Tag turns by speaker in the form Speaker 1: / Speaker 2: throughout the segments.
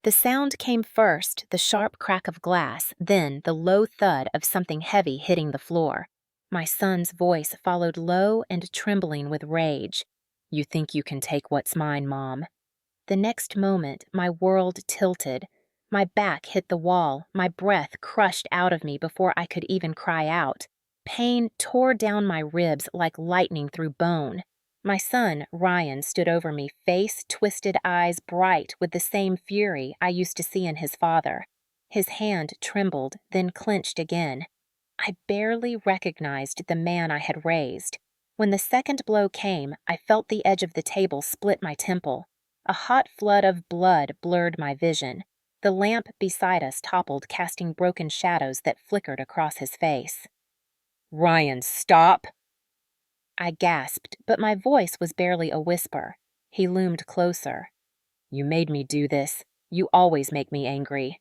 Speaker 1: The sound came first, the sharp crack of glass, then the low thud of something heavy hitting the floor. My son's voice followed low and trembling with rage. "You think you can take what's mine, Mom." The next moment, my world tilted. My back hit the wall, my breath crushed out of me before I could even cry out. Pain tore down my ribs like lightning through bone. My son, Ryan, stood over me, face twisted, eyes bright with the same fury I used to see in his father. His hand trembled, then clenched again. I barely recognized the man I had raised. When the second blow came, I felt the edge of the table split my temple. A hot flood of blood blurred my vision. The lamp beside us toppled, casting broken shadows that flickered across his face. "Ryan, stop!" I gasped, but my voice was barely a whisper. He loomed closer. "You made me do this. You always make me angry."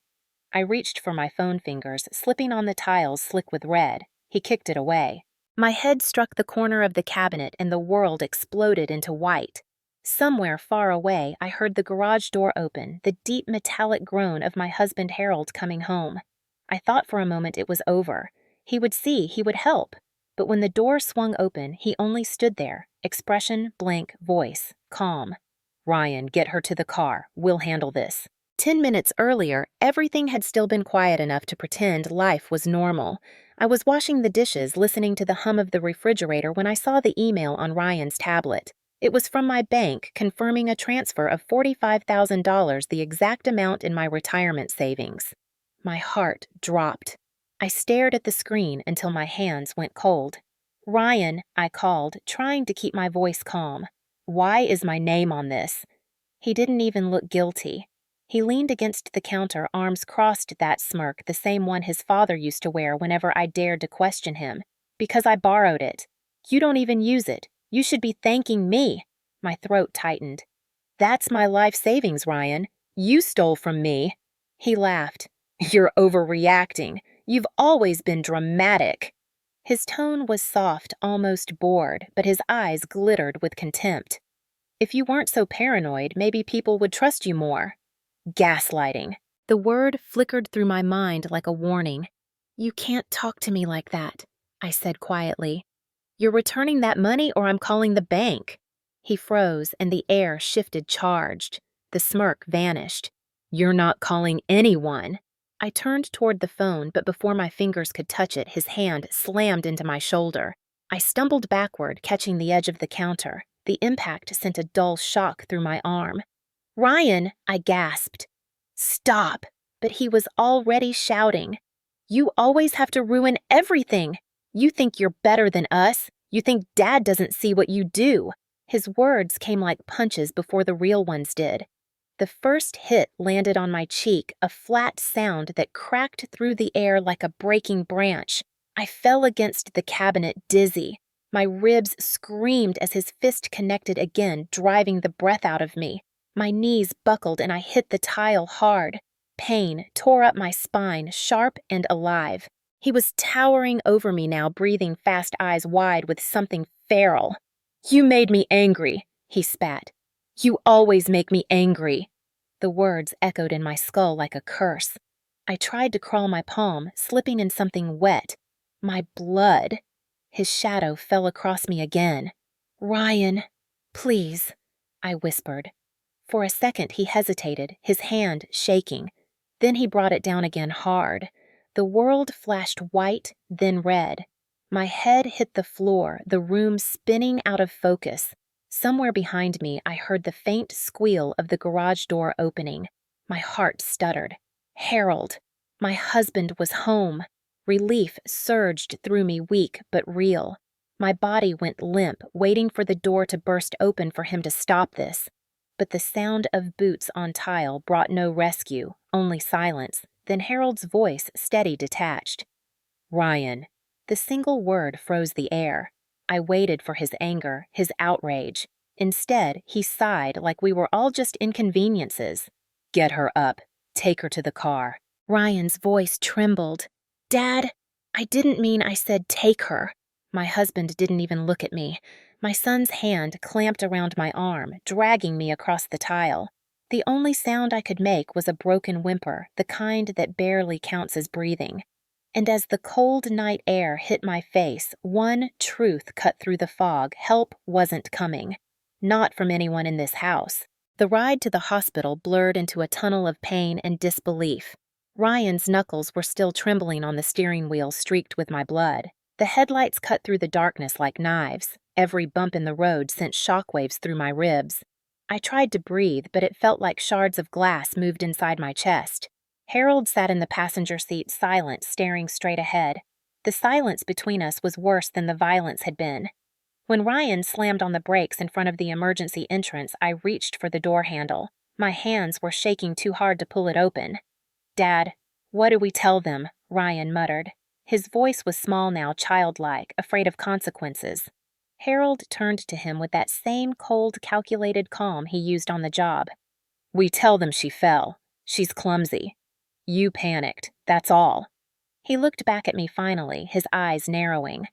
Speaker 1: I reached for my phone fingers, slipping on the tiles slick with red. He kicked it away. My head struck the corner of the cabinet and the world exploded into white. Somewhere far away, I heard the garage door open, the deep metallic groan of my husband Harold coming home. I thought for a moment it was over. He would see, he would help. But when the door swung open, he only stood there, expression blank, voice calm. "Ryan, get her to the car. We'll handle this." 10 minutes earlier, everything had still been quiet enough to pretend life was normal. I was washing the dishes, listening to the hum of the refrigerator when I saw the email on Ryan's tablet. It was from my bank confirming a transfer of $45,000, the exact amount in my retirement savings. My heart dropped. I stared at the screen until my hands went cold. "Ryan," I called, trying to keep my voice calm. "Why is my name on this?" He didn't even look guilty. He leaned against the counter, arms crossed, that smirk, the same one his father used to wear whenever I dared to question him. "Because I borrowed it. You don't even use it. You should be thanking me." My throat tightened. "That's my life savings, Ryan. You stole from me." He laughed. "You're overreacting. You've always been dramatic." His tone was soft, almost bored, but his eyes glittered with contempt. "If you weren't so paranoid, maybe people would trust you more." Gaslighting. The word flickered through my mind like a warning. "You can't talk to me like that," I said quietly. "You're returning that money or I'm calling the bank." He froze and the air shifted charged. The smirk vanished. "You're not calling anyone." I turned toward the phone, but before my fingers could touch it, his hand slammed into my shoulder. I stumbled backward, catching the edge of the counter. The impact sent a dull shock through my arm. "Ryan," I gasped. "Stop!" But he was already shouting. "You always have to ruin everything. You think you're better than us. You think Dad doesn't see what you do." His words came like punches before the real ones did. The first hit landed on my cheek, a flat sound that cracked through the air like a breaking branch. I fell against the cabinet, dizzy. My ribs screamed as his fist connected again, driving the breath out of me. My knees buckled and I hit the tile hard. Pain tore up my spine, sharp and alive. He was towering over me now, breathing fast, eyes wide with something feral. "You made me angry," he spat. "You always make me angry." The words echoed in my skull like a curse. I tried to crawl my palm, slipping in something wet. My blood. His shadow fell across me again. "Ryan, please," I whispered. For a second he hesitated, his hand shaking. Then he brought it down again hard. The world flashed white, then red. My head hit the floor, the room spinning out of focus. Somewhere behind me, I heard the faint squeal of the garage door opening. My heart stuttered. Harold. My husband was home. Relief surged through me, weak but real. My body went limp, waiting for the door to burst open for him to stop this. But the sound of boots on tile brought no rescue, only silence. Then Harold's voice, steady, detached. "Ryan." The single word froze the air. I waited for his anger, his outrage. Instead, he sighed like we were all just inconveniences. "Get her up. Take her to the car." Ryan's voice trembled. "Dad, I didn't mean I said take her." My husband didn't even look at me. My son's hand clamped around my arm, dragging me across the tile. The only sound I could make was a broken whimper, the kind that barely counts as breathing. And as the cold night air hit my face, one truth cut through the fog: help wasn't coming. Not from anyone in this house. The ride to the hospital blurred into a tunnel of pain and disbelief. Ryan's knuckles were still trembling on the steering wheel streaked with my blood. The headlights cut through the darkness like knives. Every bump in the road sent shockwaves through my ribs. I tried to breathe, but it felt like shards of glass moved inside my chest. Harold sat in the passenger seat, silent, staring straight ahead. The silence between us was worse than the violence had been. When Ryan slammed on the brakes in front of the emergency entrance, I reached for the door handle. My hands were shaking too hard to pull it open. "Dad, what do we tell them?" Ryan muttered. His voice was small now, childlike, afraid of consequences. Harold turned to him with that same cold, calculated calm he used on the job. "We tell them she fell. She's clumsy. You panicked, that's all." He looked back at me finally, his eyes narrowing.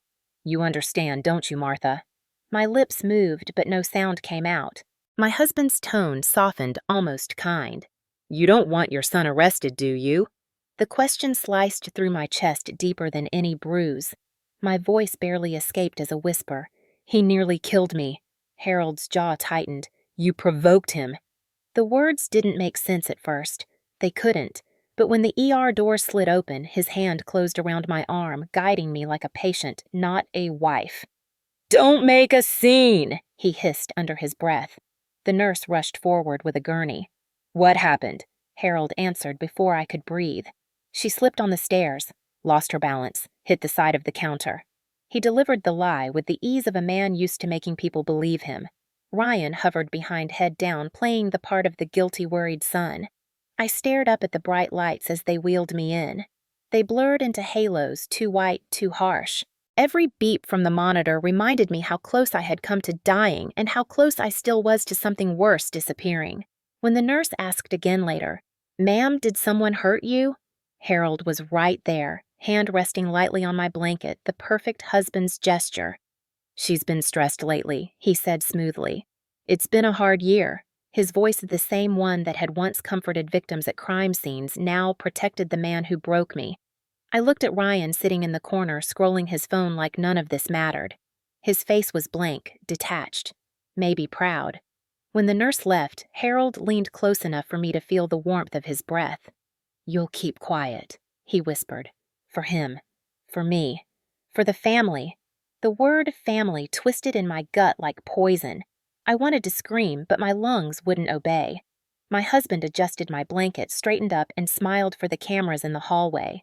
Speaker 1: "You understand, don't you, Martha?" My lips moved, but no sound came out. My husband's tone softened, almost kind. "You don't want your son arrested, do you?" The question sliced through my chest deeper than any bruise. My voice barely escaped as a whisper. "He nearly killed me." Harold's jaw tightened. "You provoked him." The words didn't make sense at first. They couldn't. But when the ER door slid open, his hand closed around my arm, guiding me like a patient, not a wife. "Don't make a scene," he hissed under his breath. The nurse rushed forward with a gurney. "What happened?" Harold answered before I could breathe. "She slipped on the stairs, lost her balance, hit the side of the counter." He delivered the lie with the ease of a man used to making people believe him. Ryan hovered behind, head down, playing the part of the guilty, worried son. I stared up at the bright lights as they wheeled me in. They blurred into halos, too white, too harsh. Every beep from the monitor reminded me how close I had come to dying and how close I still was to something worse disappearing. When the nurse asked again later, "Ma'am, did someone hurt you?" Harold was right there, hand resting lightly on my blanket, the perfect husband's gesture. "She's been stressed lately," he said smoothly. "It's been a hard year." His voice, the same one that had once comforted victims at crime scenes, now protected the man who broke me. I looked at Ryan sitting in the corner, scrolling his phone like none of this mattered. His face was blank, detached, maybe proud. When the nurse left, Harold leaned close enough for me to feel the warmth of his breath. "You'll keep quiet," he whispered. "For him. For me. For the family." The word family twisted in my gut like poison. I wanted to scream, but my lungs wouldn't obey. My husband adjusted my blanket, straightened up, and smiled for the cameras in the hallway.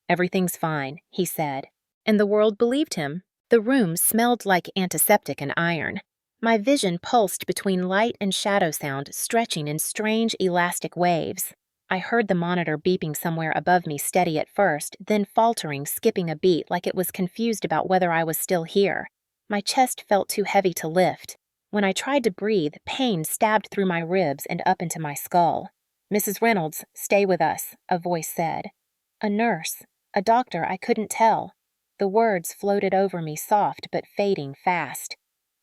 Speaker 1: "Everything's fine," he said. And the world believed him. The room smelled like antiseptic and iron. My vision pulsed between light and shadow sound, stretching in strange, elastic waves. I heard the monitor beeping somewhere above me, steady at first, then faltering, skipping a beat like it was confused about whether I was still here. My chest felt too heavy to lift. When I tried to breathe, pain stabbed through my ribs and up into my skull. "Mrs. Reynolds, stay with us," a voice said. A nurse, a doctor, I couldn't tell. The words floated over me, soft but fading fast.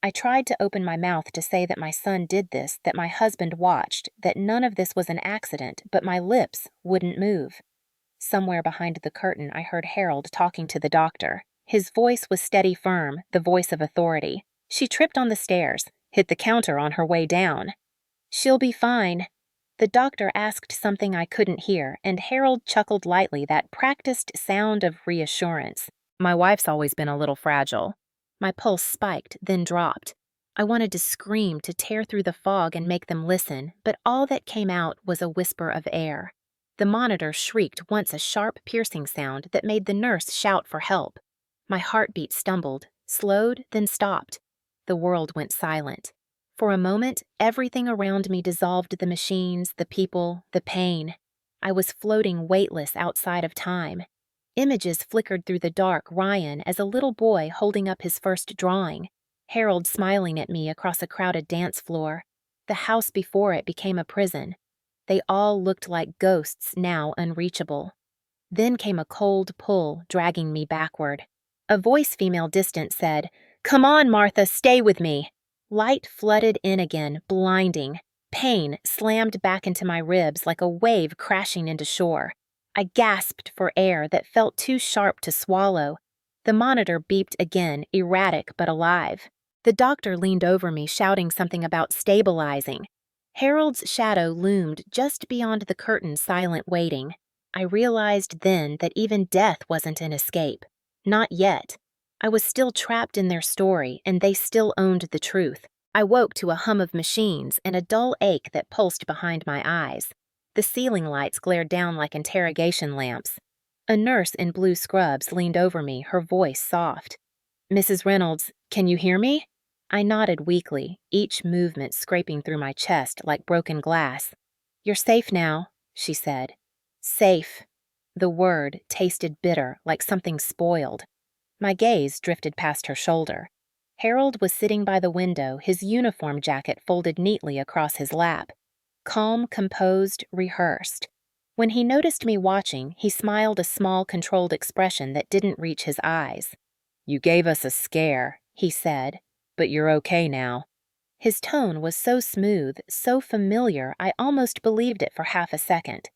Speaker 1: I tried to open my mouth to say that my son did this, that my husband watched, that none of this was an accident, but my lips wouldn't move. Somewhere behind the curtain, I heard Harold talking to the doctor. His voice was steady, firm, the voice of authority. "She tripped on the stairs, hit the counter on her way down." "She'll be fine." The doctor asked something I couldn't hear, and Harold chuckled lightly, that practiced sound of reassurance. "My wife's always been a little fragile." My pulse spiked, then dropped. I wanted to scream, to tear through the fog and make them listen, but all that came out was a whisper of air. The monitor shrieked once, a sharp, piercing sound that made the nurse shout for help. My heartbeat stumbled, slowed, then stopped. The world went silent. For a moment, everything around me dissolved: the machines, the people, the pain. I was floating weightless outside of time. Images flickered through the dark: Ryan as a little boy holding up his first drawing, Harold smiling at me across a crowded dance floor. The house before it became a prison. They all looked like ghosts, now unreachable. Then came a cold pull, dragging me backward. A voice, female distant, said, "Come on, Martha, stay with me." Light flooded in again, blinding. Pain slammed back into my ribs like a wave crashing into shore. I gasped for air that felt too sharp to swallow. The monitor beeped again, erratic but alive. The doctor leaned over me, shouting something about stabilizing. Harold's shadow loomed just beyond the curtain, silent, waiting. I realized then that even death wasn't an escape. Not yet. I was still trapped in their story, and they still owned the truth. I woke to a hum of machines and a dull ache that pulsed behind my eyes. The ceiling lights glared down like interrogation lamps. A nurse in blue scrubs leaned over me, her voice soft. "Mrs. Reynolds, can you hear me?" I nodded weakly, each movement scraping through my chest like broken glass. "You're safe now," she said. Safe. The word tasted bitter, like something spoiled. My gaze drifted past her shoulder. Harold was sitting by the window, his uniform jacket folded neatly across his lap. Calm, composed, rehearsed. When he noticed me watching, he smiled a small, controlled expression that didn't reach his eyes. "You gave us a scare," he said, "but you're okay now." His tone was so smooth, so familiar, I almost believed it for half a second.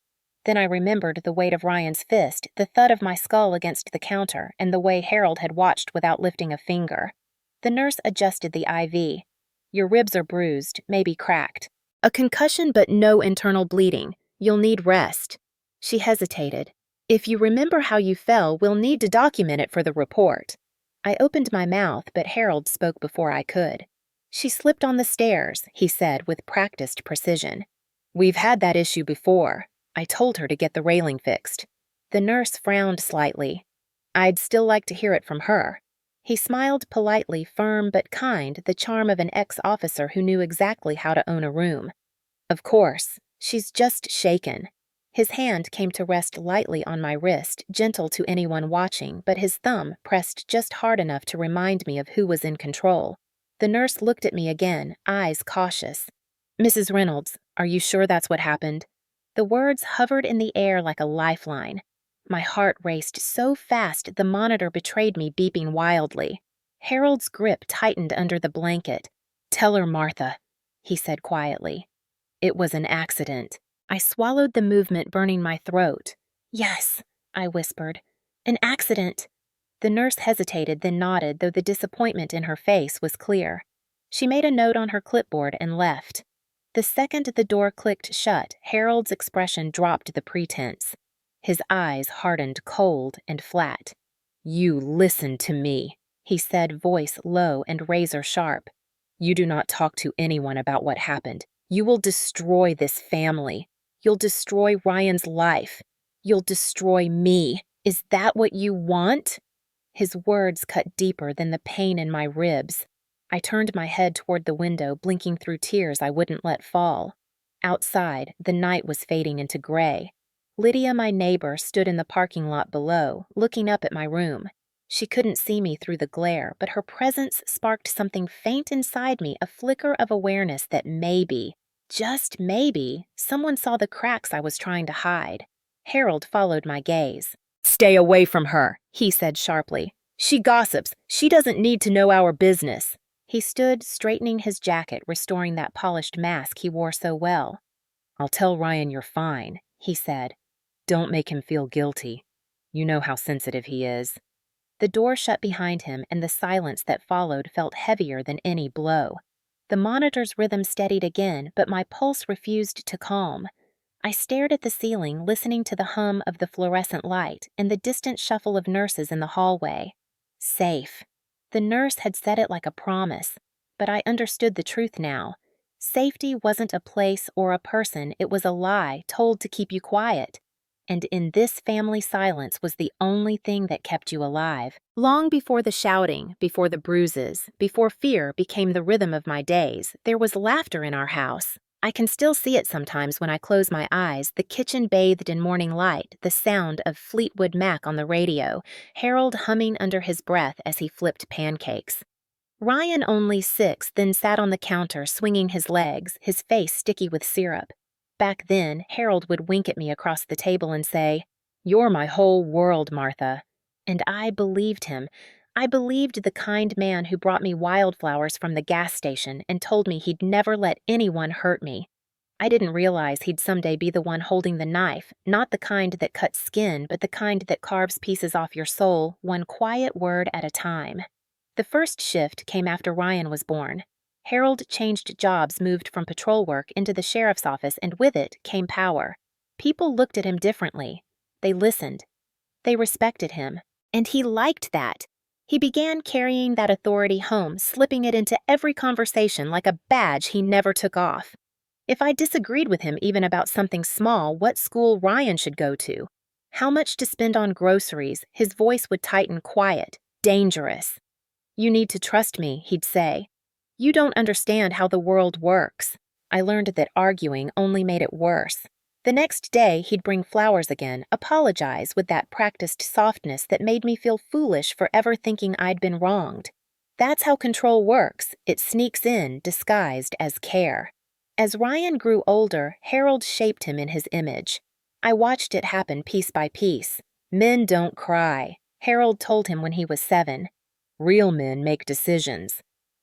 Speaker 1: Then I remembered the weight of Ryan's fist, the thud of my skull against the counter, and the way Harold had watched without lifting a finger. The nurse adjusted the IV. "Your ribs are bruised, maybe cracked. A concussion but no internal bleeding. You'll need rest." She hesitated. "If you remember how you fell, we'll need to document it for the report." I opened my mouth, but Harold spoke before I could. "She slipped on the stairs," he said with practiced precision. "We've had that issue before. I told her to get the railing fixed." The nurse frowned slightly. "I'd still like to hear it from her." He smiled politely, firm but kind, the charm of an ex-officer who knew exactly how to own a room. "Of course, she's just shaken." His hand came to rest lightly on my wrist, gentle to anyone watching, but his thumb pressed just hard enough to remind me of who was in control. The nurse looked at me again, eyes cautious. "Mrs. Reynolds, are you sure that's what happened?" The words hovered in the air like a lifeline. My heart raced so fast the monitor betrayed me, beeping wildly. Harold's grip tightened under the blanket. "Tell her, Martha," he said quietly. "It was an accident." I swallowed the movement burning my throat. "Yes," I whispered. "An accident." The nurse hesitated, then nodded, though the disappointment in her face was clear. She made a note on her clipboard and left. The second the door clicked shut, Harold's expression dropped the pretense. His eyes hardened cold and flat. "You listen to me," he said, voice low and razor sharp. "You do not talk to anyone about what happened. You will destroy this family. You'll destroy Ryan's life. You'll destroy me. Is that what you want?" His words cut deeper than the pain in my ribs. I turned my head toward the window, blinking through tears I wouldn't let fall. Outside, the night was fading into gray. Lydia, my neighbor, stood in the parking lot below, looking up at my room. She couldn't see me through the glare, but her presence sparked something faint inside me, a flicker of awareness that maybe, just maybe, someone saw the cracks I was trying to hide. Harold followed my gaze. "Stay away from her," he said sharply. "She gossips. She doesn't need to know our business." He stood, straightening his jacket, restoring that polished mask he wore so well. "I'll tell Ryan you're fine," he said. "Don't make him feel guilty. You know how sensitive he is." The door shut behind him, and the silence that followed felt heavier than any blow. The monitor's rhythm steadied again, but my pulse refused to calm. I stared at the ceiling, listening to the hum of the fluorescent light and the distant shuffle of nurses in the hallway. Safe. The nurse had said it like a promise, but I understood the truth now. Safety wasn't a place or a person, it was a lie told to keep you quiet. And in this family silence was the only thing that kept you alive. Long before the shouting, before the bruises, before fear became the rhythm of my days, there was laughter in our house. I can still see it sometimes when I close my eyes, the kitchen bathed in morning light, the sound of Fleetwood Mac on the radio, Harold humming under his breath as he flipped pancakes. Ryan, only 6, then sat on the counter swinging his legs, his face sticky with syrup. Back then, Harold would wink at me across the table and say, "You're my whole world, Martha." And I believed him. I believed the kind man who brought me wildflowers from the gas station and told me he'd never let anyone hurt me. I didn't realize he'd someday be the one holding the knife, not the kind that cuts skin, but the kind that carves pieces off your soul, one quiet word at a time. The first shift came after Ryan was born. Harold changed jobs, moved from patrol work into the sheriff's office, and with it came power. People looked at him differently. They listened. They respected him. And he liked that. He began carrying that authority home, slipping it into every conversation like a badge he never took off. If I disagreed with him even about something small, what school Ryan should go to, how much to spend on groceries, his voice would tighten quiet, dangerous. "You need to trust me," he'd say. "You don't understand how the world works." I learned that arguing only made it worse. The next day, he'd bring flowers again, apologize with that practiced softness that made me feel foolish for ever thinking I'd been wronged. That's how control works. It sneaks in, disguised as care. As Ryan grew older, Harold shaped him in his image. I watched it happen piece by piece. "Men don't cry," Harold told him when he was 7. "Real men make decisions."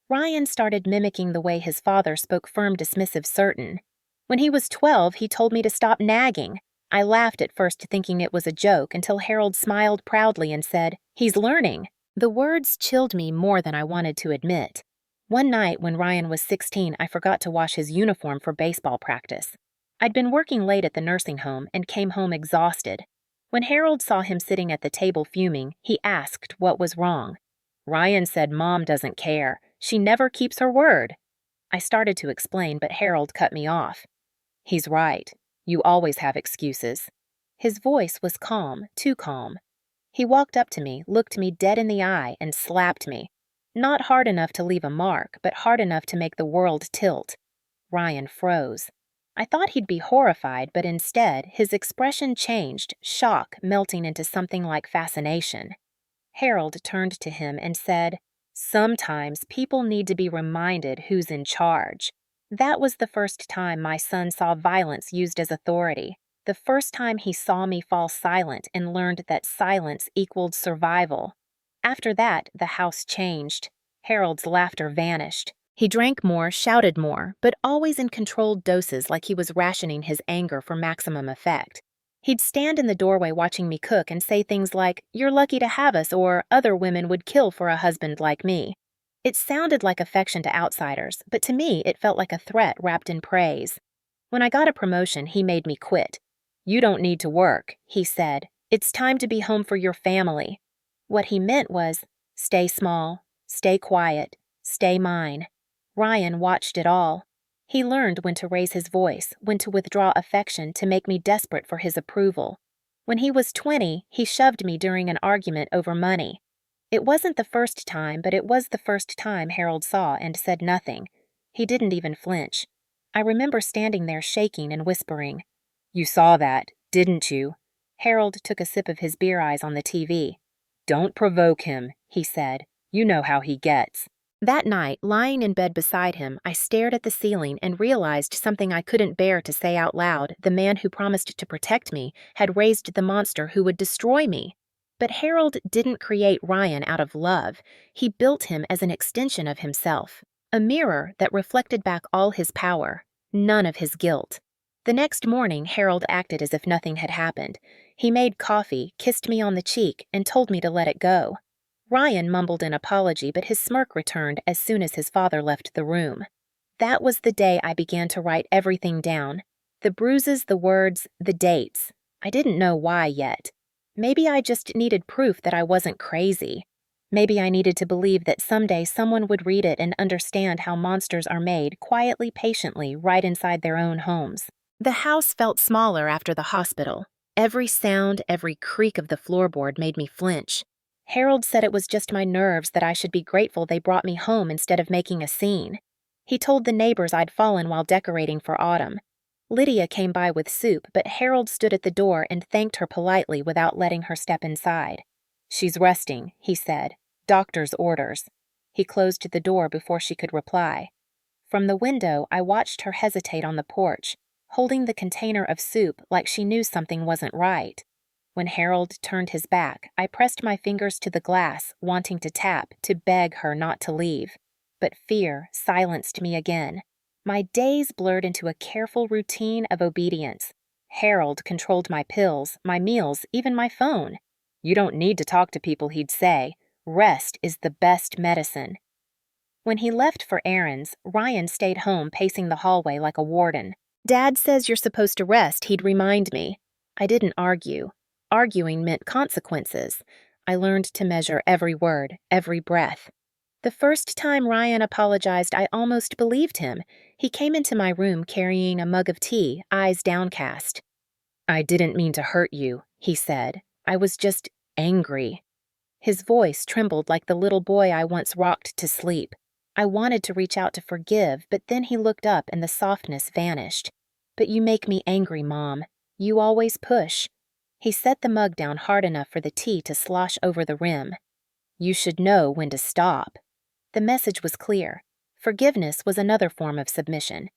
Speaker 1: Ryan started mimicking the way his father spoke firm, dismissive, certain. When he was 12, he told me to stop nagging. I laughed at first, thinking it was a joke, until Harold smiled proudly and said, "He's learning." The words chilled me more than I wanted to admit. One night when Ryan was 16, I forgot to wash his uniform for baseball practice. I'd been working late at the nursing home and came home exhausted. When Harold saw him sitting at the table fuming, he asked what was wrong. "Ryan said Mom doesn't care. She never keeps her word." I started to explain, but Harold cut me off. "He's right. You always have excuses." His voice was calm, too calm. He walked up to me, looked me dead in the eye, and slapped me. Not hard enough to leave a mark, but hard enough to make the world tilt. Ryan froze. I thought he'd be horrified, but instead, his expression changed, shock melting into something like fascination. Harold turned to him and said, "Sometimes people need to be reminded who's in charge." That was the first time my son saw violence used as authority. The first time he saw me fall silent and learned that silence equaled survival. After that, the house changed. Harold's laughter vanished. He drank more, shouted more, but always in controlled doses, like he was rationing his anger for maximum effect. He'd stand in the doorway watching me cook and say things like, "You're lucky to have us," or "Other women would kill for a husband like me." It sounded like affection to outsiders, but to me it felt like a threat wrapped in praise. When I got a promotion, he made me quit. "You don't need to work," he said. "It's time to be home for your family." What he meant was, stay small, stay quiet, stay mine. Ryan watched it all. He learned when to raise his voice, when to withdraw affection to make me desperate for his approval. When he was 20, he shoved me during an argument over money. It wasn't the first time, but it was the first time Harold saw and said nothing. He didn't even flinch. I remember standing there shaking and whispering, "You saw that, didn't you?" Harold took a sip of his beer eyes on the TV. "Don't provoke him," he said. "You know how he gets." That night, lying in bed beside him, I stared at the ceiling and realized something I couldn't bear to say out loud. The man who promised to protect me had raised the monster who would destroy me. But Harold didn't create Ryan out of love. He built him as an extension of himself, a mirror that reflected back all his power, none of his guilt. The next morning, Harold acted as if nothing had happened. He made coffee, kissed me on the cheek, and told me to let it go. Ryan mumbled an apology, but his smirk returned as soon as his father left the room. That was the day I began to write everything down. The bruises, the words, the dates. I didn't know why yet. Maybe I just needed proof that I wasn't crazy. Maybe I needed to believe that someday someone would read it and understand how monsters are made, quietly, patiently, right inside their own homes. The house felt smaller after the hospital. Every sound, every creak of the floorboard made me flinch. Harold said it was just my nerves, that I should be grateful they brought me home instead of making a scene. He told the neighbors I'd fallen while decorating for autumn. Lydia came by with soup, but Harold stood at the door and thanked her politely without letting her step inside. "She's resting," he said. "Doctor's orders." He closed the door before she could reply. From the window, I watched her hesitate on the porch, holding the container of soup like she knew something wasn't right. When Harold turned his back, I pressed my fingers to the glass, wanting to tap, to beg her not to leave. But fear silenced me again. My days blurred into a careful routine of obedience. Harold controlled my pills, my meals, even my phone. You don't need to talk to people, he'd say. Rest is the best medicine. When he left for errands, Ryan stayed home pacing the hallway like a warden. Dad says you're supposed to rest, he'd remind me. I didn't argue. Arguing meant consequences. I learned to measure every word, every breath. The first time Ryan apologized, I almost believed him. He came into my room carrying a mug of tea, eyes downcast. I didn't mean to hurt you, he said. I was just angry. His voice trembled like the little boy I once rocked to sleep. I wanted to reach out to forgive, but then he looked up and the softness vanished. But you make me angry, Mom. You always push. He set the mug down hard enough for the tea to slosh over the rim. You should know when to stop. The message was clear. Forgiveness was another form of submission.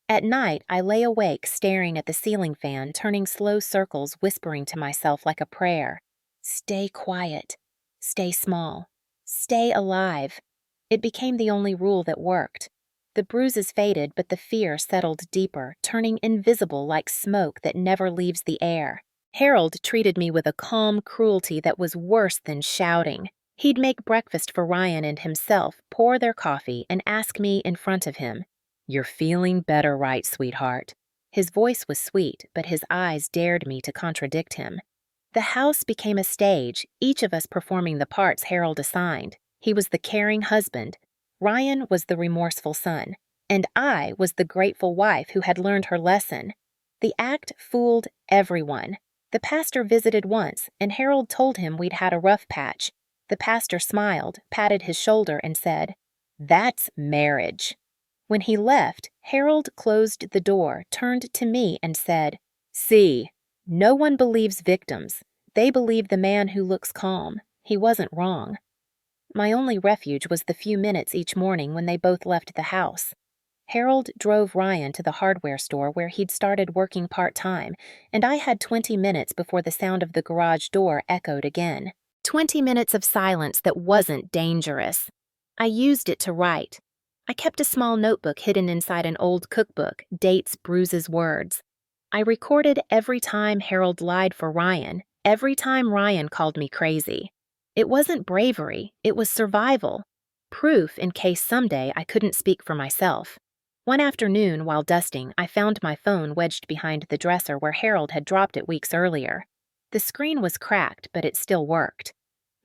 Speaker 1: At night, I lay awake staring at the ceiling fan, turning slow circles, whispering to myself like a prayer. Stay quiet. Stay small. Stay alive. It became the only rule that worked. The bruises faded, but the fear settled deeper, turning invisible like smoke that never leaves the air. Harold treated me with a calm cruelty that was worse than shouting. He'd make breakfast for Ryan and himself, pour their coffee, and ask me in front of him, "You're feeling better, right, sweetheart?" His voice was sweet, but his eyes dared me to contradict him. The house became a stage, each of us performing the parts Harold assigned. He was the caring husband, Ryan was the remorseful son, and I was the grateful wife who had learned her lesson. The act fooled everyone. The pastor visited once, and Harold told him we'd had a rough patch. The pastor smiled, patted his shoulder, and said, "That's marriage." When he left, Harold closed the door, turned to me, and said, "See, no one believes victims. They believe the man who looks calm. He wasn't wrong." My only refuge was the few minutes each morning when they both left the house. Harold drove Ryan to the hardware store where he'd started working part-time, and I had 20 minutes before the sound of the garage door echoed again. 20 minutes of silence that wasn't dangerous. I used it to write. I kept a small notebook hidden inside an old cookbook, dates, bruises, words. I recorded every time Harold lied for Ryan, every time Ryan called me crazy. It wasn't bravery, it was survival. Proof in case someday I couldn't speak for myself. One afternoon, while dusting, I found my phone wedged behind the dresser where Harold had dropped it weeks earlier. The screen was cracked, but it still worked.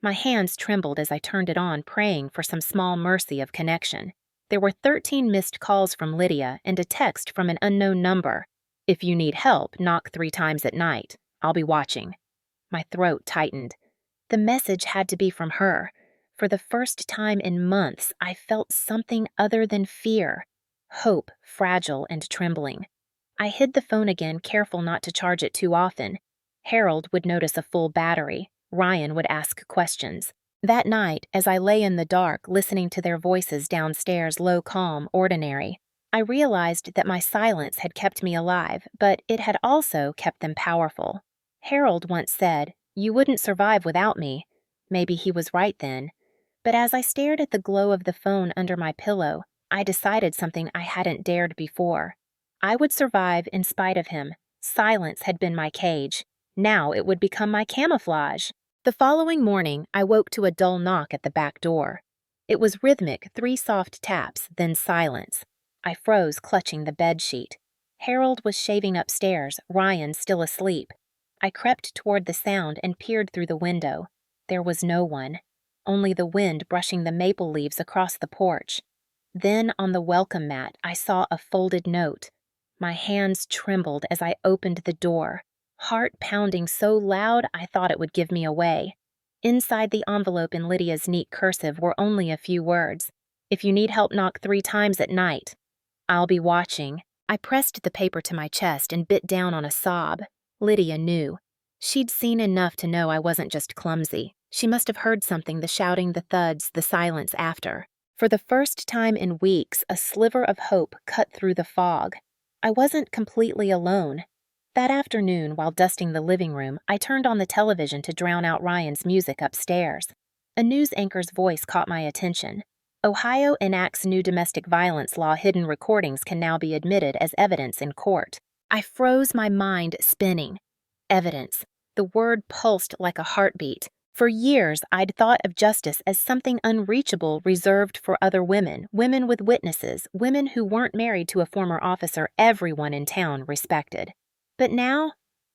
Speaker 1: My hands trembled as I turned it on, praying for some small mercy of connection. There were 13 missed calls from Lydia and a text from an unknown number. "If you need help, knock 3 times at night. I'll be watching." My throat tightened. The message had to be from her. For the first time in months, I felt something other than fear. Hope, fragile and trembling. I hid the phone again, careful not to charge it too often. Harold would notice a full battery. Ryan would ask questions. That night, as I lay in the dark, listening to their voices downstairs, low, calm, ordinary, I realized that my silence had kept me alive, but it had also kept them powerful. Harold once said, "You wouldn't survive without me." Maybe he was right then. But as I stared at the glow of the phone under my pillow, I decided something I hadn't dared before. I would survive in spite of him. Silence had been my cage. Now it would become my camouflage. The following morning, I woke to a dull knock at the back door. It was rhythmic, 3 soft taps, then silence. I froze, clutching the bedsheet. Harold was shaving upstairs, Ryan still asleep. I crept toward the sound and peered through the window. There was no one, only the wind brushing the maple leaves across the porch. Then, on the welcome mat, I saw a folded note. My hands trembled as I opened the door, heart pounding so loud I thought it would give me away. Inside the envelope in Lydia's neat cursive were only a few words. "If you need help, knock 3 times at night. I'll be watching." I pressed the paper to my chest and bit down on a sob. Lydia knew. She'd seen enough to know I wasn't just clumsy. She must have heard something, the shouting, the thuds, the silence after. For the first time in weeks, a sliver of hope cut through the fog. I wasn't completely alone. That afternoon, while dusting the living room, I turned on the television to drown out Ryan's music upstairs. A news anchor's voice caught my attention. Ohio enacts new domestic violence law. Hidden recordings can now be admitted as evidence in court. I froze, my mind spinning. Evidence. The word pulsed like a heartbeat. For years, I'd thought of justice as something unreachable reserved for other women, women with witnesses, women who weren't married to a former officer everyone in town respected. But now,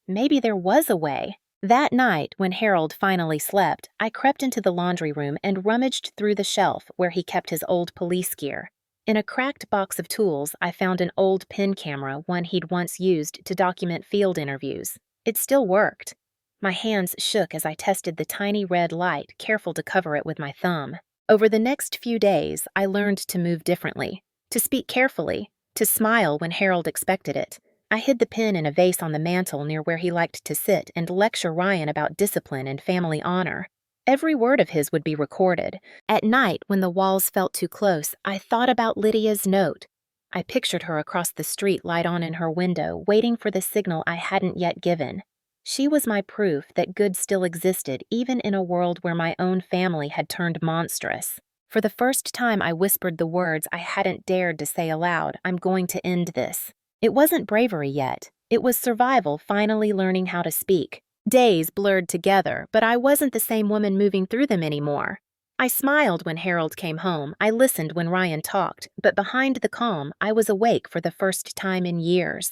Speaker 1: maybe there was a way. That night, when Harold finally slept, I crept into the laundry room and rummaged through the shelf where he kept his old police gear. In a cracked box of tools, I found an old pen camera, one he'd once used to document field interviews. It still worked. My hands shook as I tested the tiny red light, careful to cover it with my thumb. Over the next few days, I learned to move differently, to speak carefully, to smile when Harold expected it. I hid the pen in a vase on the mantel near where he liked to sit and lecture Ryan about discipline and family honor. Every word of his would be recorded. At night, when the walls felt too close, I thought about Lydia's note. I pictured her across the street, light on in her window, waiting for the signal I hadn't yet given. She was my proof that good still existed, even in a world where my own family had turned monstrous. For the first time, I whispered the words I hadn't dared to say aloud. I'm going to end this. It wasn't bravery yet. It was survival, finally learning how to speak. Days blurred together, but I wasn't the same woman moving through them anymore. I smiled when Harold came home. I listened when Ryan talked, but behind the calm, I was awake for the first time in years.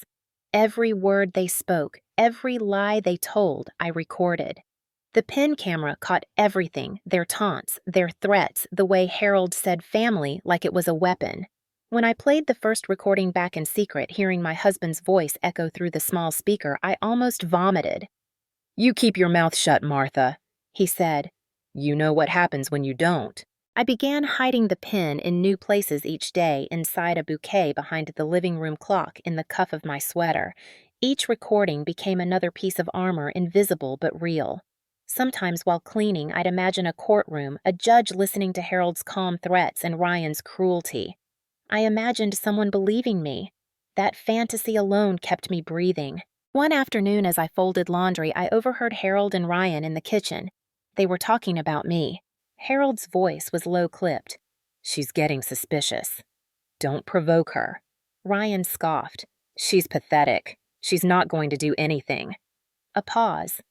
Speaker 1: Every word they spoke, every lie they told, I recorded. The pen camera caught everything, their taunts, their threats, the way Harold said family like it was a weapon. When I played the first recording back in secret, hearing my husband's voice echo through the small speaker, I almost vomited. "You keep your mouth shut, Martha," he said. "You know what happens when you don't." I began hiding the pen in new places each day, inside a bouquet behind the living room clock, in the cuff of my sweater. Each recording became another piece of armor, invisible but real. Sometimes while cleaning, I'd imagine a courtroom, a judge listening to Harold's calm threats and Ryan's cruelty. I imagined someone believing me. That fantasy alone kept me breathing. One afternoon as I folded laundry, I overheard Harold and Ryan in the kitchen. They were talking about me. Harold's voice was low-clipped. "She's getting suspicious. Don't provoke her." Ryan scoffed. "She's pathetic. She's not going to do anything." A pause.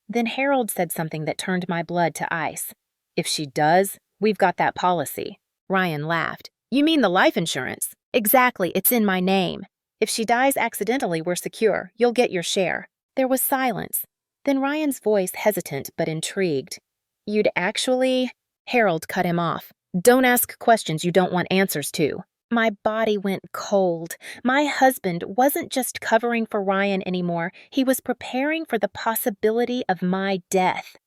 Speaker 1: Then Harold said something that turned my blood to ice. "If she does, we've got that policy." Ryan laughed. "You mean the life insurance?" "Exactly, it's in my name. If she dies accidentally, we're secure. You'll get your share." There was silence. Then Ryan's voice, hesitant but intrigued. "You'd actually—" Harold cut him off. "Don't ask questions you don't want answers to." My body went cold. My husband wasn't just covering for Ryan anymore. He was preparing for the possibility of my death.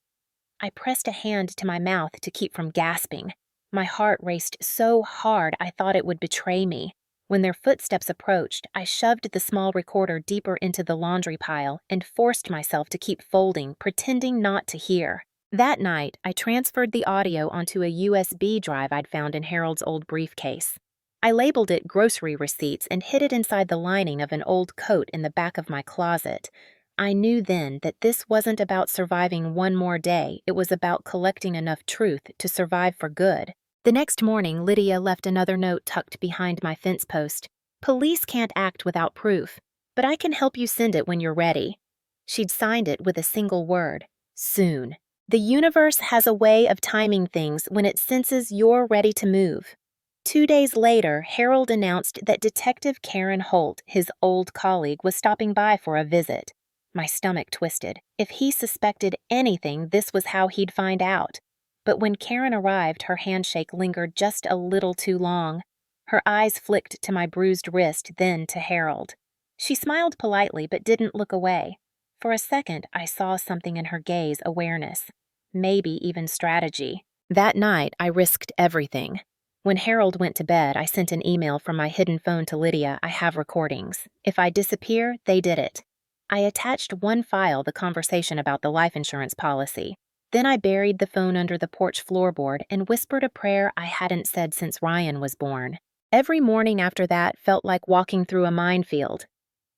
Speaker 1: I pressed a hand to my mouth to keep from gasping. My heart raced so hard I thought it would betray me. When their footsteps approached, I shoved the small recorder deeper into the laundry pile and forced myself to keep folding, pretending not to hear. That night, I transferred the audio onto a USB drive I'd found in Harold's old briefcase. I labeled it grocery receipts and hid it inside the lining of an old coat in the back of my closet. I knew then that this wasn't about surviving one more day. It was about collecting enough truth to survive for good. The next morning, Lydia left another note tucked behind my fence post. "Police can't act without proof, but I can help you send it when you're ready." She'd signed it with a single word: soon. The universe has a way of timing things when it senses you're ready to move. 2 days later, Harold announced that Detective Karen Holt, his old colleague, was stopping by for a visit. My stomach twisted. If he suspected anything, this was how he'd find out. But when Karen arrived, her handshake lingered just a little too long. Her eyes flicked to my bruised wrist, then to Harold. She smiled politely but didn't look away. For a second, I saw something in her gaze, awareness. Maybe even strategy. That night, I risked everything. When Harold went to bed, I sent an email from my hidden phone to Lydia. "I have recordings. If I disappear, they did it." I attached one file, the conversation about the life insurance policy. Then I buried the phone under the porch floorboard and whispered a prayer I hadn't said since Ryan was born. Every morning after that felt like walking through a minefield.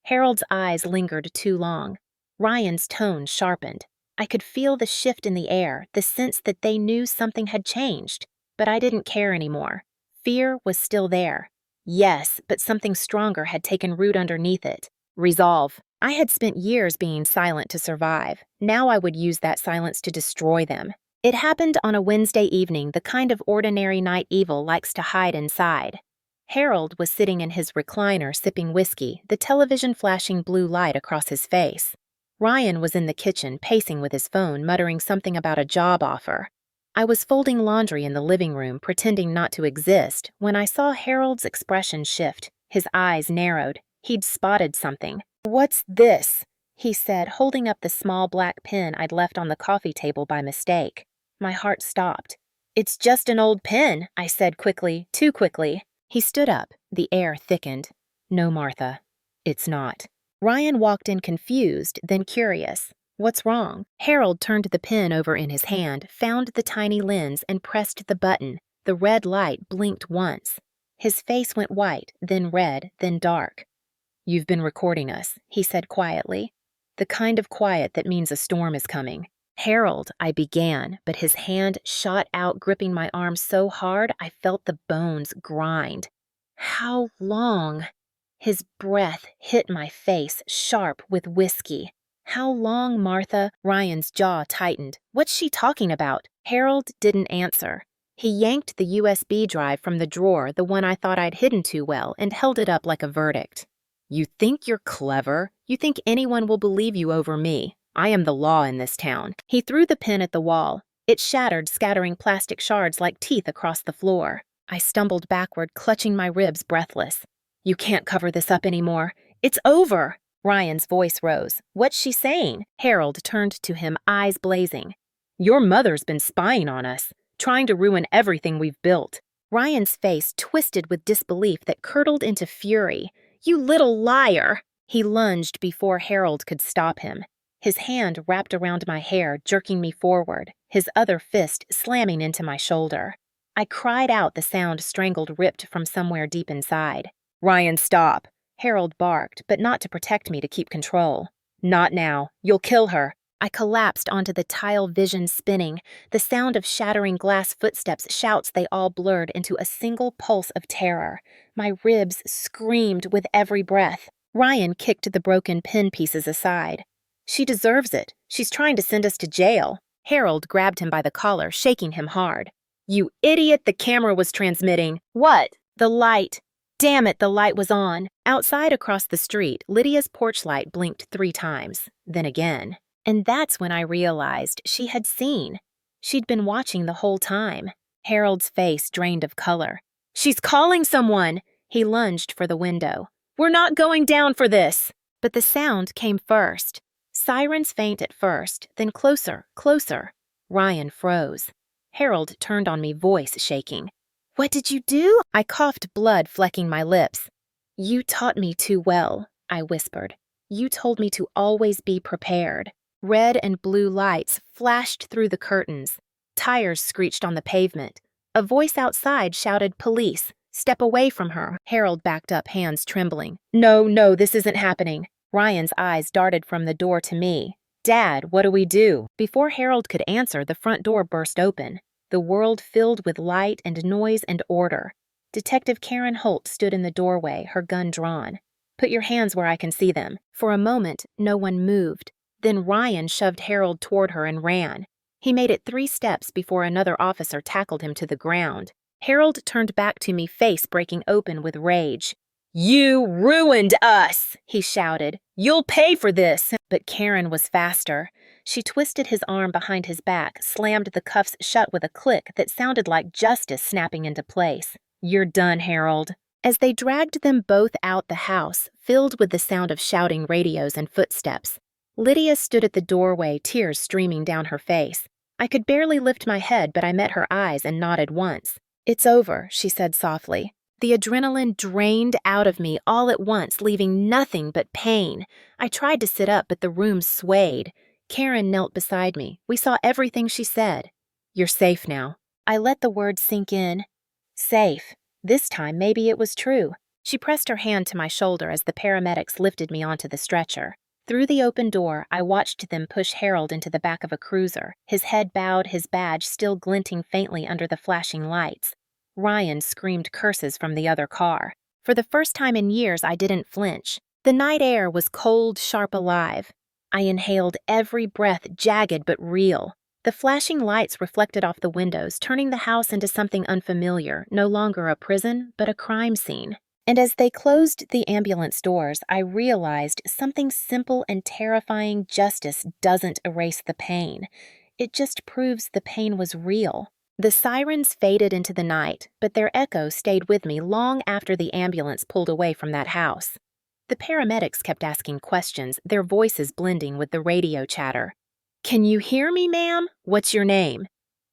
Speaker 1: Harold's eyes lingered too long. Ryan's tone sharpened. I could feel the shift in the air, the sense that they knew something had changed. But I didn't care anymore. Fear was still there. Yes, but something stronger had taken root underneath it. Resolve. I had spent years being silent to survive. Now I would use that silence to destroy them. It happened on a Wednesday evening, the kind of ordinary night evil likes to hide inside. Harold was sitting in his recliner sipping whiskey, the television flashing blue light across his face. Ryan was in the kitchen, pacing with his phone, muttering something about a job offer. I was folding laundry in the living room, pretending not to exist, when I saw Harold's expression shift. His eyes narrowed. He'd spotted something. "What's this?" he said, holding up the small black pen I'd left on the coffee table by mistake. My heart stopped. "It's just an old pen," I said quickly, too quickly. He stood up. The air thickened. "No, Martha, it's not." Ryan walked in confused, then curious. "What's wrong?" Harold turned the pen over in his hand, found the tiny lens, and pressed the button. The red light blinked once. His face went white, then red, then dark. "You've been recording us," he said quietly. "The kind of quiet that means a storm is coming." "Harold," I began, but his hand shot out, gripping my arm so hard I felt the bones grind. "How long?" His breath hit my face, sharp with whiskey. "How long, Martha?" Ryan's jaw tightened. "What's she talking about?" Harold didn't answer. He yanked the USB drive from the drawer, the one I thought I'd hidden too well, and held it up like a verdict. "You think you're clever? You think anyone will believe you over me? I am the law in this town." He threw the pen at the wall. It shattered, scattering plastic shards like teeth across the floor. I stumbled backward, clutching my ribs, breathless. "You can't cover this up anymore. It's over." Ryan's voice rose. "What's she saying?" Harold turned to him, eyes blazing. "Your mother's been spying on us, trying to ruin everything we've built." Ryan's face twisted with disbelief that curdled into fury. "You little liar!" He lunged before Harold could stop him. His hand wrapped around my hair, jerking me forward, his other fist slamming into my shoulder. I cried out, the sound strangled, ripped from somewhere deep inside. "Ryan, stop!" Harold barked, but not to protect me, to keep control. "Not now. You'll kill her." I collapsed onto the tile, vision spinning, the sound of shattering glass footsteps, shouts they all blurred into a single pulse of terror. My ribs screamed with every breath. Ryan kicked the broken pen pieces aside. "She deserves it. She's trying to send us to jail." Harold grabbed him by the collar, shaking him hard. "You idiot, the camera was transmitting." "What?" "The light. Damn it, the light was on." Outside across the street, Lydia's porch light blinked 3 times, then again. And that's when I realized she had seen. She'd been watching the whole time. Harold's face drained of color. "She's calling someone!" He lunged for the window. "We're not going down for this!" But the sound came first. Sirens faint at first, then closer, closer. Ryan froze. Harold turned on me, voice shaking. "What did you do?" I coughed, blood flecking my lips. "You taught me too well," I whispered. "You told me to always be prepared." Red and blue lights flashed through the curtains. Tires screeched on the pavement. A voice outside shouted, "Police! Step away from her." Harold backed up, hands trembling. No, this isn't happening." Ryan's eyes darted from the door to me. "Dad, what do we do?" Before Harold could answer, the front door burst open. The world filled with light and noise and order. Detective Karen Holt stood in the doorway, her gun drawn. "Put your hands where I can see them." For a moment, no one moved. Then Ryan shoved Harold toward her and ran. He made it 3 steps before another officer tackled him to the ground. Harold turned back to me, face breaking open with rage. "You ruined us!" he shouted. "You'll pay for this!" But Karen was faster. She twisted his arm behind his back, slammed the cuffs shut with a click that sounded like justice snapping into place. "You're done, Harold." As they dragged them both out the house, filled with the sound of shouting radios and footsteps, Lydia stood at the doorway, tears streaming down her face. I could barely lift my head, but I met her eyes and nodded once. "It's over," she said softly. The adrenaline drained out of me all at once, leaving nothing but pain. I tried to sit up, but the room swayed. Karen knelt beside me. We saw everything she said. "You're safe now." I let the words sink in. Safe. This time, maybe it was true. She pressed her hand to my shoulder as the paramedics lifted me onto the stretcher. Through the open door, I watched them push Harold into the back of a cruiser, his head bowed, his badge still glinting faintly under the flashing lights. Ryan screamed curses from the other car. For the first time in years, I didn't flinch. The night air was cold, sharp, alive. I inhaled every breath, jagged but real. The flashing lights reflected off the windows, turning the house into something unfamiliar, no longer a prison, but a crime scene. And as they closed the ambulance doors, I realized something simple and terrifying: justice doesn't erase the pain. It just proves the pain was real. The sirens faded into the night, but their echo stayed with me long after the ambulance pulled away from that house. The paramedics kept asking questions, their voices blending with the radio chatter. "Can you hear me, ma'am? What's your name?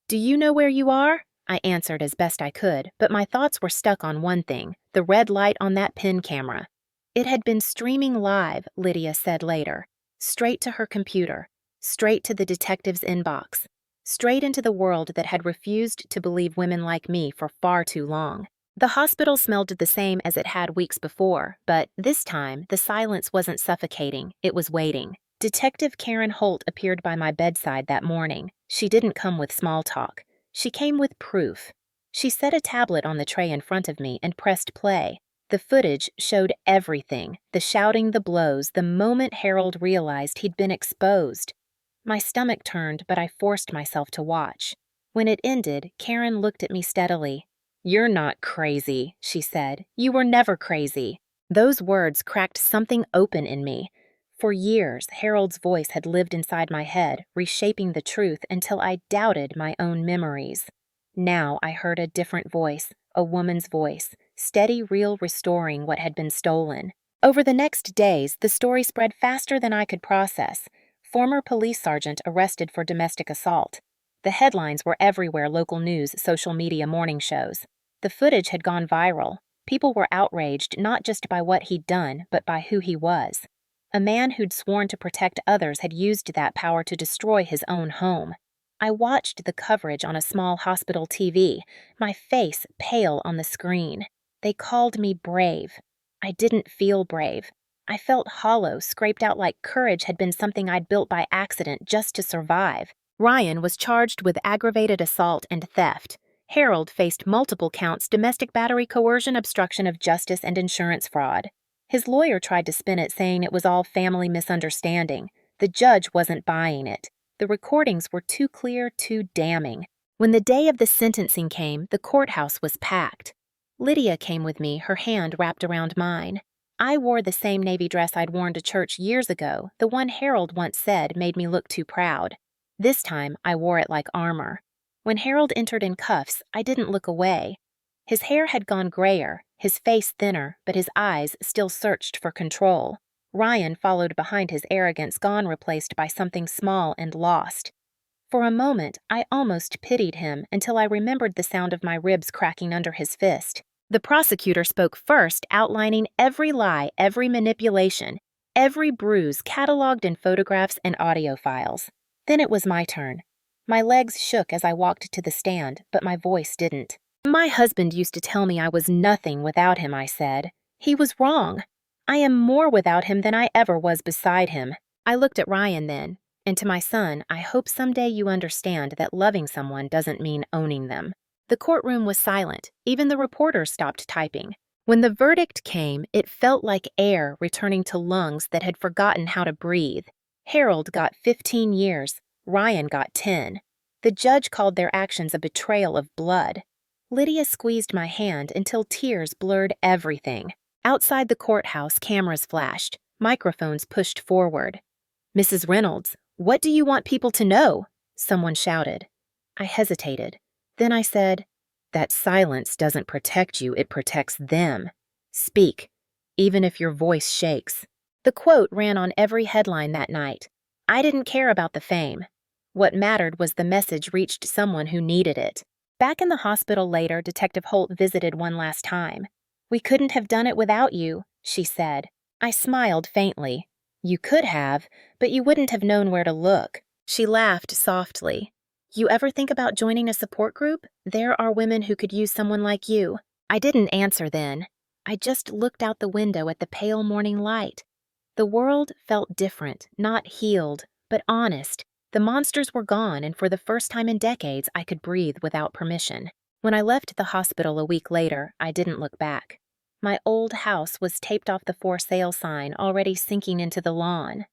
Speaker 1: Do you know where you are?" I answered as best I could, but my thoughts were stuck on one thing: the red light on that pin camera. It had been streaming live, Lydia said later, straight to her computer, straight to the detective's inbox, straight into the world that had refused to believe women like me for far too long. The hospital smelled the same as it had weeks before, but this time the silence wasn't suffocating, it was waiting. Detective Karen Holt appeared by my bedside that morning. She didn't come with small talk. She came with proof. She set a tablet on the tray in front of me and pressed play. The footage showed everything: the shouting, the blows, the moment Harold realized he'd been exposed. My stomach turned, but I forced myself to watch. When it ended, Karen looked at me steadily. "You're not crazy," she said. "You were never crazy." Those words cracked something open in me. For years, Harold's voice had lived inside my head, reshaping the truth until I doubted my own memories. Now I heard a different voice, a woman's voice, steady, real, restoring what had been stolen. Over the next days, the story spread faster than I could process. Former police sergeant arrested for domestic assault. The headlines were everywhere: local news, social media, morning shows. The footage had gone viral. People were outraged not just by what he'd done, but by who he was. A man who'd sworn to protect others had used that power to destroy his own home. I watched the coverage on a small hospital TV, my face pale on the screen. They called me brave. I didn't feel brave. I felt hollow, scraped out like courage had been something I'd built by accident just to survive. Ryan was charged with aggravated assault and theft. Harold faced multiple counts: domestic battery, coercion, obstruction of justice, and insurance fraud. His lawyer tried to spin it, saying it was all family misunderstanding. The judge wasn't buying it. The recordings were too clear, too damning. When the day of the sentencing came, the courthouse was packed. Lydia came with me, her hand wrapped around mine. I wore the same navy dress I'd worn to church years ago, the one Harold once said made me look too proud. This time, I wore it like armor. When Harold entered in cuffs, I didn't look away. His hair had gone grayer, his face thinner, but his eyes still searched for control. Ryan followed behind, his arrogance gone, replaced by something small and lost. For a moment, I almost pitied him until I remembered the sound of my ribs cracking under his fist. The prosecutor spoke first, outlining every lie, every manipulation, every bruise cataloged in photographs and audio files. Then it was my turn. My legs shook as I walked to the stand, but my voice didn't. "My husband used to tell me I was nothing without him," I said. "He was wrong. I am more without him than I ever was beside him." I looked at Ryan then, and to my son, "I hope someday you understand that loving someone doesn't mean owning them." The courtroom was silent. Even the reporters stopped typing. When the verdict came, it felt like air returning to lungs that had forgotten how to breathe. Harold got 15 years. Ryan got 10. The judge called their actions a betrayal of blood. Lydia squeezed my hand until tears blurred everything. Outside the courthouse, cameras flashed. Microphones pushed forward. "Mrs. Reynolds, what do you want people to know?" someone shouted. I hesitated. Then I said, "That silence doesn't protect you, it protects them. Speak, even if your voice shakes." The quote ran on every headline that night. I didn't care about the fame. What mattered was the message reached someone who needed it. Back in the hospital later, Detective Holt visited one last time. "We couldn't have done it without you," she said. I smiled faintly. "You could have, but you wouldn't have known where to look." She laughed softly. "You ever think about joining a support group? There are women who could use someone like you." I didn't answer then. I just looked out the window at the pale morning light. The world felt different, not healed, but honest. The monsters were gone, and for the first time in decades, I could breathe without permission. When I left the hospital a week later, I didn't look back. My old house was taped off the for sale sign already sinking into the lawn.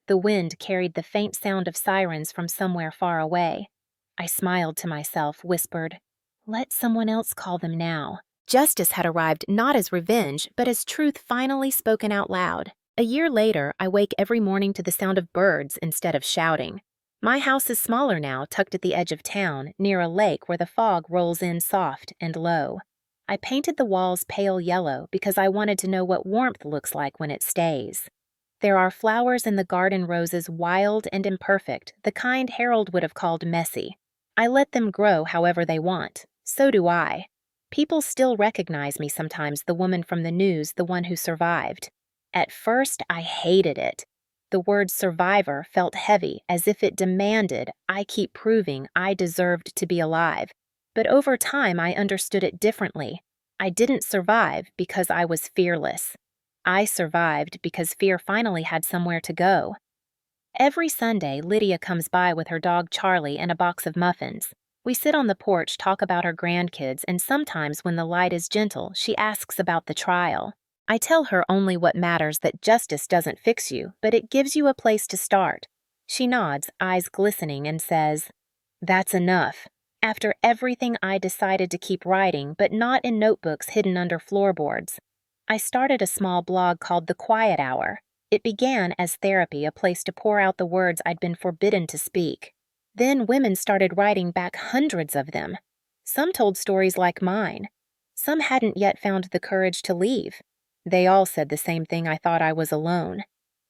Speaker 1: The wind carried the faint sound of sirens from somewhere far away. I smiled to myself, whispered, "Let someone else call them now." Justice had arrived not as revenge, but as truth finally spoken out loud. A year later, I wake every morning to the sound of birds instead of shouting. My house is smaller now, tucked at the edge of town, near a lake where the fog rolls in soft and low. I painted the walls pale yellow because I wanted to know what warmth looks like when it stays. There are flowers in the garden roses wild and imperfect, the kind Harold would have called messy. I let them grow however they want. So do I. People still recognize me sometimes, the woman from the news, the one who survived. At first, I hated it. The word survivor felt heavy, as if it demanded I keep proving I deserved to be alive. But over time, I understood it differently. I didn't survive because I was fearless. I survived because fear finally had somewhere to go. Every Sunday, Lydia comes by with her dog Charlie and a box of muffins. We sit on the porch, talk about her grandkids, and sometimes when the light is gentle, she asks about the trial. I tell her only what matters, that justice doesn't fix you, but it gives you a place to start. She nods, eyes glistening, and says, "That's enough." After everything, I decided to keep writing, but not in notebooks hidden under floorboards. I started a small blog called The Quiet Hour. It began as therapy, a place to pour out the words I'd been forbidden to speak. Then women started writing back, hundreds of them. Some told stories like mine. Some hadn't yet found the courage to leave. They all said the same thing: I thought I was alone.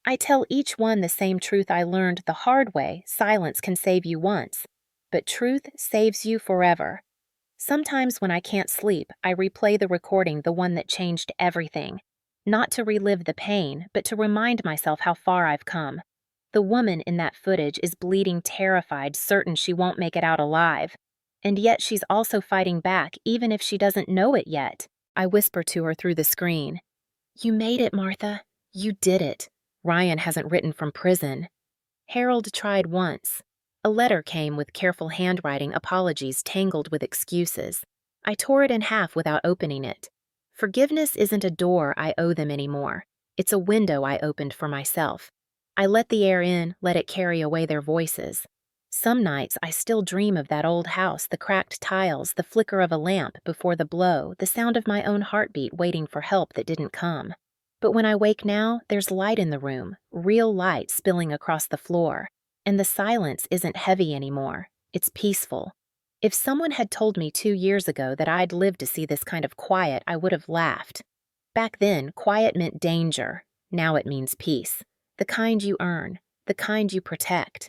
Speaker 1: I tell each one the same truth I learned the hard way: silence can save you once, but truth saves you forever. Sometimes when I can't sleep, I replay the recording, the one that changed everything. Not to relive the pain, but to remind myself how far I've come. The woman in that footage is bleeding, terrified, certain she won't make it out alive. And yet she's also fighting back, even if she doesn't know it yet. I whisper to her through the screen, "You made it, Martha. You did it. Ryan hasn't written from prison." Harold tried once. A letter came with careful handwriting, apologies tangled with excuses. I tore it in half without opening it. Forgiveness isn't a door I owe them anymore. It's a window I opened for myself. I let the air in, let it carry away their voices. Some nights I still dream of that old house, the cracked tiles, the flicker of a lamp before the blow, the sound of my own heartbeat waiting for help that didn't come. But when I wake now, there's light in the room, real light spilling across the floor. And the silence isn't heavy anymore. It's peaceful. If someone had told me 2 years ago that I'd live to see this kind of quiet, I would have laughed. Back then, quiet meant danger. Now it means peace. The kind you earn, the kind you protect.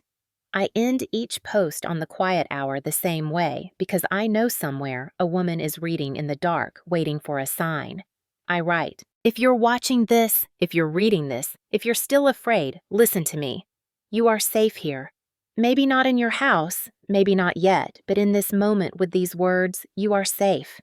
Speaker 1: I end each post on the Quiet Hour the same way because I know somewhere a woman is reading in the dark, waiting for a sign. I write, "If you're watching this, if you're reading this, if you're still afraid, listen to me. You are safe here. Maybe not in your house, maybe not yet, but in this moment with these words, you are safe.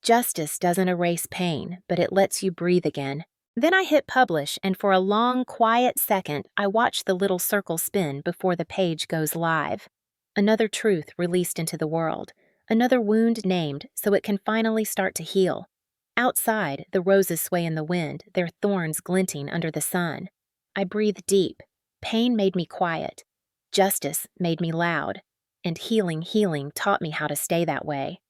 Speaker 1: Justice doesn't erase pain, but it lets you breathe again." Then I hit publish, and for a long, quiet second, I watch the little circle spin before the page goes live. Another truth released into the world. Another wound named so it can finally start to heal. Outside, the roses sway in the wind, their thorns glinting under the sun. I breathe deep. Pain made me quiet. Justice made me loud. And healing taught me how to stay that way.